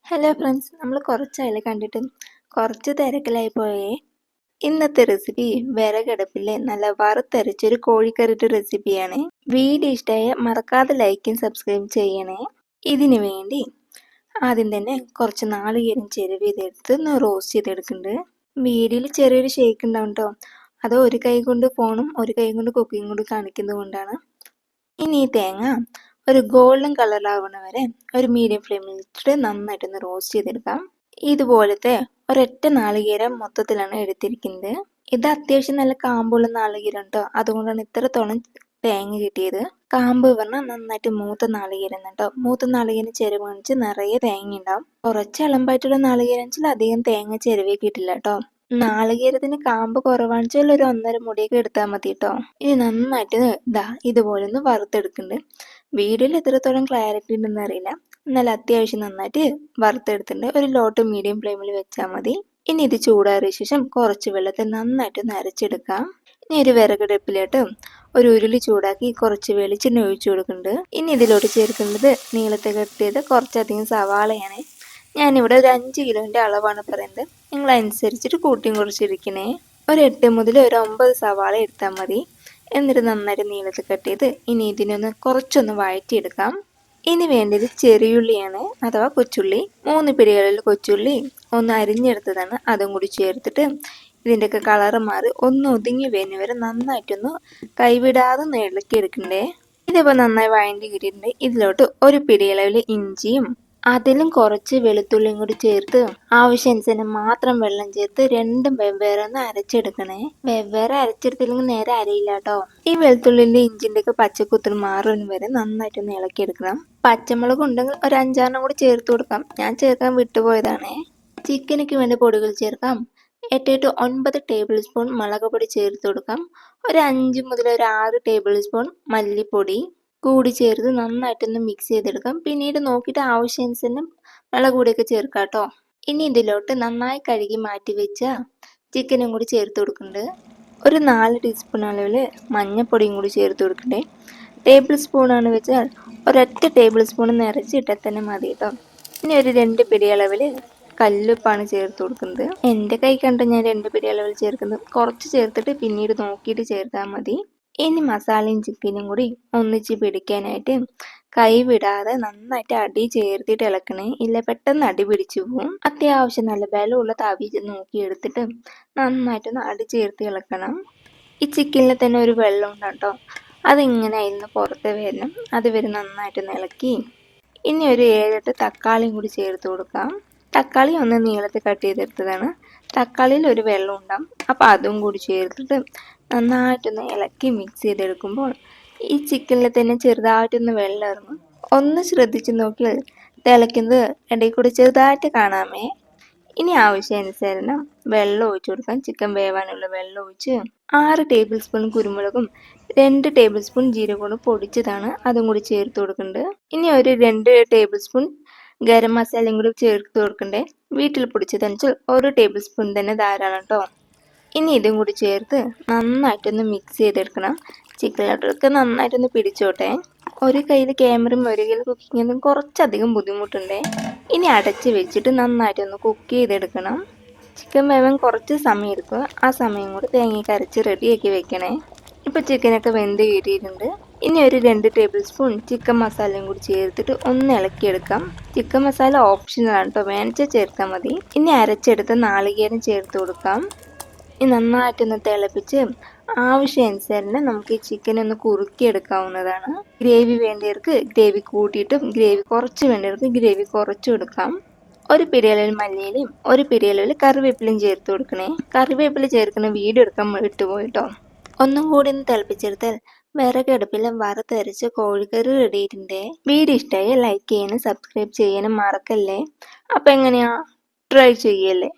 Hello friends, നമ്മൾ കുറച്ചായാലും കണ്ടിട്ട് കുറച്ച് തിരക്കിലായി പോയേ. ഇന്നത്തെ റെസിപ്പി വിറകടുപ്പിലെ നല്ല വറുത്തരച്ചൊരു കോഴിക്കറിയുടെ റെസിപ്പിയാണ്. വീഡിയോ ഇഷ്ടമായ മറക്കാതെ ലൈക്കും സബ്സ്ക്രൈബും ചെയ്യണേ. ഇതിനു വേണ്ടി ആദ്യം തന്നെ കുറച്ച് നാളികേരം ചിരവി ചെയ്തെടുത്ത് ഒന്ന് റോസ്റ്റ് ചെയ്തെടുക്കുന്നുണ്ട്. വീഡിയോയിൽ ചെറിയൊരു ഷേക്ക് ഉണ്ടാവും കേട്ടോ. അത് ഒരു കൈ കൊണ്ട് ഫോണും ഒരു കൈ കൊണ്ട് കുക്കിംഗ് കൊണ്ട് കാണിക്കുന്നത് കൊണ്ടാണ്. ഇനി ഈ തേങ്ങ ഒരു ഗോൾഡൻ കളറാവണ വരെ ഒരു മീഡിയം ഫ്ലെയിമിൽ ഇട്ടിട്ട് നന്നായിട്ടൊന്ന് റോസ്റ്റ് ചെയ്തെടുക്കാം. ഇതുപോലത്തെ ഒരൊറ്റ നാളികേരം മൊത്തത്തിലാണ് എടുത്തിരിക്കുന്നത്. ഇത് അത്യാവശ്യം നല്ല കാമ്പുള്ള നാളികേരം കേട്ടോ, അതുകൊണ്ടാണ് ഇത്രത്തോളം തേങ്ങ കിട്ടിയത്. കാമ്പ് പറഞ്ഞാൽ നന്നായിട്ട് മൂത്ത നാളികേരം കേട്ടോ. മൂത്ത നാളികേരം ചിരവ് കാണിച്ച് നിറയെ തേങ്ങ ഉണ്ടാവും. കുറച്ച് ഇളമ്പായിട്ടുള്ള നാളികേരം വെച്ചാൽ അധികം തേങ്ങ ചിരവേ കിട്ടില്ല കേട്ടോ. നാളികേരത്തിന് കാമ്പ് കുറവാണെന്ന് വെച്ചാൽ ഒരു 1.5 മുടിയൊക്കെ എടുത്താൽ മതി കേട്ടോ. ഇനി നന്നായിട്ട് ഇതുപോലെ ഒന്ന് വറുത്തെടുക്കുന്നുണ്ട്. വീഡിയോയിൽ എത്രത്തോളം ക്ലാരിറ്റി ഉണ്ടെന്ന് അറിയില്ല, എന്നാൽ അത്യാവശ്യം നന്നായിട്ട് വറുത്തെടുത്തിട്ടുണ്ട്. ഒരു ലോ ടു മീഡിയം ഫ്ലെയിമിൽ വെച്ചാൽ മതി. ഇനി ഇത് ചൂടാറിയ ശേഷം കുറച്ച് വെള്ളത്തിൽ നന്നായിട്ട് അരച്ചെടുക്കാം. ഇനി ഒരു വിറകടുപ്പിലോട്ട് ഒരു ഉരുളി ചൂടാക്കി കുറച്ച് വെളിച്ചെണ്ണ ഒഴിച്ചു കൊടുക്കുന്നുണ്ട്. ഇനി ഇതിലോട്ട് ചേർക്കുന്നത് നീളത്തിൽ കെട്ടിയത് കുറച്ചധികം സവാളയാണ്. ഞാനിവിടെ ഒരു 5 കിലോൻ്റെ അളവാണ് പറയുന്നത്. നിങ്ങൾ അനുസരിച്ചിട്ട് കൂട്ടിയും കുറച്ചിരിക്കണേ. ഒരു 8 മുതൽ ഒരു 9 സവാള എടുത്താൽ മതി. എന്നിട്ട് നന്നായിട്ട് നീളത്തിൽ കട്ട് ചെയ്ത് ഇനി ഇതിനൊന്ന് കുറച്ചൊന്ന് വഴറ്റിയെടുക്കാം. ഇനി വേണ്ടത് ചെറിയുള്ളിയാണ്, അഥവാ കൊച്ചുള്ളി. 3 പിടികളിൽ കൊച്ചുള്ളി ഒന്ന് അരിഞ്ഞെടുത്തതാണ്. അതും കൂടി ചേർത്തിട്ട് ഇതിൻ്റെയൊക്കെ കളറ് മാറി ഒന്ന് ഒതുങ്ങി വരുന്ന വരെ നന്നായിട്ടൊന്ന് കൈവിടാതെ ഇളക്കി എടുക്കണ്ടേ. ഇതിപ്പോൾ നന്നായി വഴണ്ടി കിട്ടിയിട്ടുണ്ട്. ഇതിലോട്ട് ഒരു പിടിയളവിൽ ഇഞ്ചിയും അതിലും കുറച്ച് വെളുത്തുള്ളിയും കൂടി ചേർത്ത് ആവശ്യാനുസരണം മാത്രം വെള്ളം ചേർത്ത് രണ്ടും വെവ്വേറെ ഒന്ന് അരച്ചെടുക്കണേ. വെവ്വേറെ അരച്ചെടുത്തില്ലെങ്കിൽ നേരെ അരയില്ല കേട്ടോ. ഈ വെളുത്തുള്ളിൻ്റെ ഇഞ്ചിൻ്റെ ഒക്കെ പച്ചക്കുത്തിന് മാറുന്ന വരെ നന്നായിട്ടൊന്ന് ഇളക്കിയെടുക്കണം. പച്ചമുളക് ഉണ്ടെങ്കിൽ ഒരു 5-6 കൂടി ചേർത്ത് കൊടുക്കാം. ഞാൻ ചേർക്കാൻ വിട്ടുപോയതാണേ. ചിക്കനൊക്കെ വേണ്ട പൊടികൾ ചേർക്കാം. 8 to 9 ടേബിൾ സ്പൂൺ മുളക് പൊടി ചേർത്ത് കൊടുക്കാം. ഒരു 5 മുതൽ ഒരു 6 ടേബിൾ സ്പൂൺ മല്ലിപ്പൊടി കൂടി ചേർത്ത് നന്നായിട്ടൊന്ന് മിക്സ് ചെയ്തെടുക്കാം. പിന്നീട് നോക്കിയിട്ട് ആവശ്യാനുസരണം മുളക് പൊടിയൊക്കെ ചേർക്കാം കേട്ടോ. ഇനി ഇതിലോട്ട് നന്നായി കഴുകി മാറ്റി വെച്ച ചിക്കനും കൂടി ചേർത്ത് കൊടുക്കുന്നുണ്ട്. ഒരു 4 ടീസ്പൂൺ അളവിൽ മഞ്ഞൾപ്പൊടിയും കൂടി ചേർത്ത് കൊടുക്കണ്ടേ. ടേബിൾ സ്പൂണാണ് വെച്ചാൽ ഒരൊറ്റ ടേബിൾ സ്പൂൺ നിറച്ചിട്ടാൽ തന്നെ മതി കേട്ടോ. ഇനി ഒരു 2 പിടി അളവിൽ കല്ലുപ്പാണ് ചേർത്ത് കൊടുക്കുന്നത്. എൻ്റെ കൈ കണ്ട് ഞാൻ 2 പിടി അളവിൽ ചേർക്കുന്നത്. കുറച്ച് ചേർത്തിട്ട് പിന്നീട് നോക്കിയിട്ട് ചേർത്താൽ മതി. ഇനി മസാലയും ചിക്കനും കൂടി ഒന്നിച്ച് പിടിക്കാനായിട്ട് കൈ വിടാതെ നന്നായിട്ട് അടി ചേർത്തിട്ട് ഇളക്കണേ. ഇല്ല പെട്ടെന്ന് അടി പിടിച്ചു പോവും. അത്യാവശ്യം നല്ല ബലമുള്ള തവി നോക്കി എടുത്തിട്ട് നന്നായിട്ടൊന്ന് അടി ചേർത്ത് ഇളക്കണം. ഈ ചിക്കനിൽ തന്നെ ഒരു വെള്ളം ഉണ്ട് കേട്ടോ, അതിങ്ങനെ അതിന് പുറത്ത് വരണം. അതുവരെ നന്നായിട്ടൊന്ന് ഇളക്കി ഇനി ഒരു 7-8 തക്കാളിയും കൂടി ചേർത്ത് കൊടുക്കാം. തക്കാളി ഒന്ന് നീളത്തിൽ കട്ട് ചെയ്തെടുത്തതാണ്. തക്കാളിയിൽ ഒരു വെള്ളം ഉണ്ടാവും, അപ്പോൾ അതും കൂടി ചേർത്തിട്ട് നന്നായിട്ടൊന്ന് ഇളക്കി മിക്സ് ചെയ്തെടുക്കുമ്പോൾ ഈ ചിക്കനിൽ തന്നെ ചെറുതായിട്ടൊന്ന് വെള്ളം ഇറങ്ങും. ഒന്ന് ശ്രദ്ധിച്ച് നോക്കിയാൽ തിളയ്ക്കുന്നത് ഇടയിൽ കൂടി ചെറുതായിട്ട് കാണാമേ. ഇനി ആവശ്യാനുസരണം വെള്ളം ഒഴിച്ചു കൊടുക്കാം. ചിക്കൻ വേവാനുള്ള വെള്ളം ഒഴിച്ച് 6 ടേബിൾ സ്പൂൺ കുരുമുളകും 2 ടേബിൾ സ്പൂൺ ജീരകവും പൊടിച്ചതാണ്, അതും കൂടി ചേർത്ത് കൊടുക്കുന്നുണ്ട്. ഇനി ഒരു 2 ടേബിൾ സ്പൂൺ ഗരം മസാലയും കൂടി ചേർത്ത് കൊടുക്കണ്ടേ. വീട്ടിൽ പൊടിച്ചതെന്ന് വെച്ചാൽ 1 ടേബിൾ സ്പൂൺ തന്നെ ധാരാളം കേട്ടോ. ഇനി ഇതും കൂടി ചേർത്ത് നന്നായിട്ടൊന്ന് മിക്സ് ചെയ്തെടുക്കണം. ചിക്കനിലോട്ടൊക്കെ നന്നായിട്ടൊന്ന് പിടിച്ചോട്ടെ. ഒരു കയ്യിൽ ക്യാമറയും ഒരു കയ്യിൽ കുക്കിങ്ങും കുറച്ചധികം ബുദ്ധിമുട്ടുണ്ടേ. ഇനി അടച്ച് വെച്ചിട്ട് നന്നായിട്ടൊന്ന് കുക്ക് ചെയ്തെടുക്കണം. ചിക്കൻ വേവാൻ കുറച്ച് സമയം എടുക്കുക. ആ സമയം കൂടി തേങ്ങയൊക്കെ അരച്ച് റെഡിയാക്കി വെക്കണേ. ഇപ്പോൾ ചിക്കനൊക്കെ വെന്ത് കയറിയിട്ടുണ്ട്. ഇനി ഒരു 2 ടേബിൾ സ്പൂൺ ചിക്കൻ മസാലയും കൂടി ചേർത്തിട്ട് ഒന്ന് ഇളക്കിയെടുക്കാം. ചിക്കൻ മസാല ഓപ്ഷണലാണ് കേട്ടോ, വേണിച്ചാൽ ചേർത്താൽ മതി. ഇനി അരച്ചെടുത്ത നാളികേരം ചേർത്ത് കൊടുക്കാം. ഇനി നന്നായിട്ടൊന്ന് തിളപ്പിച്ച് ആവശ്യാനുസരണം നമുക്ക് ഈ ചിക്കൻ ഒന്ന് കുറുക്കിയെടുക്കാവുന്നതാണ്. ഗ്രേവി വേണ്ടവർക്ക് ഗ്രേവി കൂട്ടിയിട്ടും ഗ്രേവി കുറച്ച് വേണ്ടവർക്ക് ഗ്രേവി കുറച്ചും എടുക്കാം. ഒരു പിടിയളവിൽ മല്ലിയിലയും ഒരു പിടിയളവിൽ കറിവേപ്പിലയും ചേർത്ത് കൊടുക്കണേ. കറിവേപ്പില ചേർക്കുന്ന വീഡിയോ എടുക്കാൻ വിട്ടുപോയിട്ടോ. ഒന്നും കൂടി ഒന്ന് തിളപ്പിച്ചെടുത്താൽ വിറകടുപ്പിൽ വറുത്തരച്ച് കോഴിക്കറി റെഡി ആയിട്ടുണ്ട്. വീഡിയോ ഇഷ്ടമായി ലൈക്ക് ചെയ്യാനും സബ്സ്ക്രൈബ് ചെയ്യാനും മറക്കല്ലേ. അപ്പം എങ്ങനെയാ, ട്രൈ ചെയ്യല്ലേ.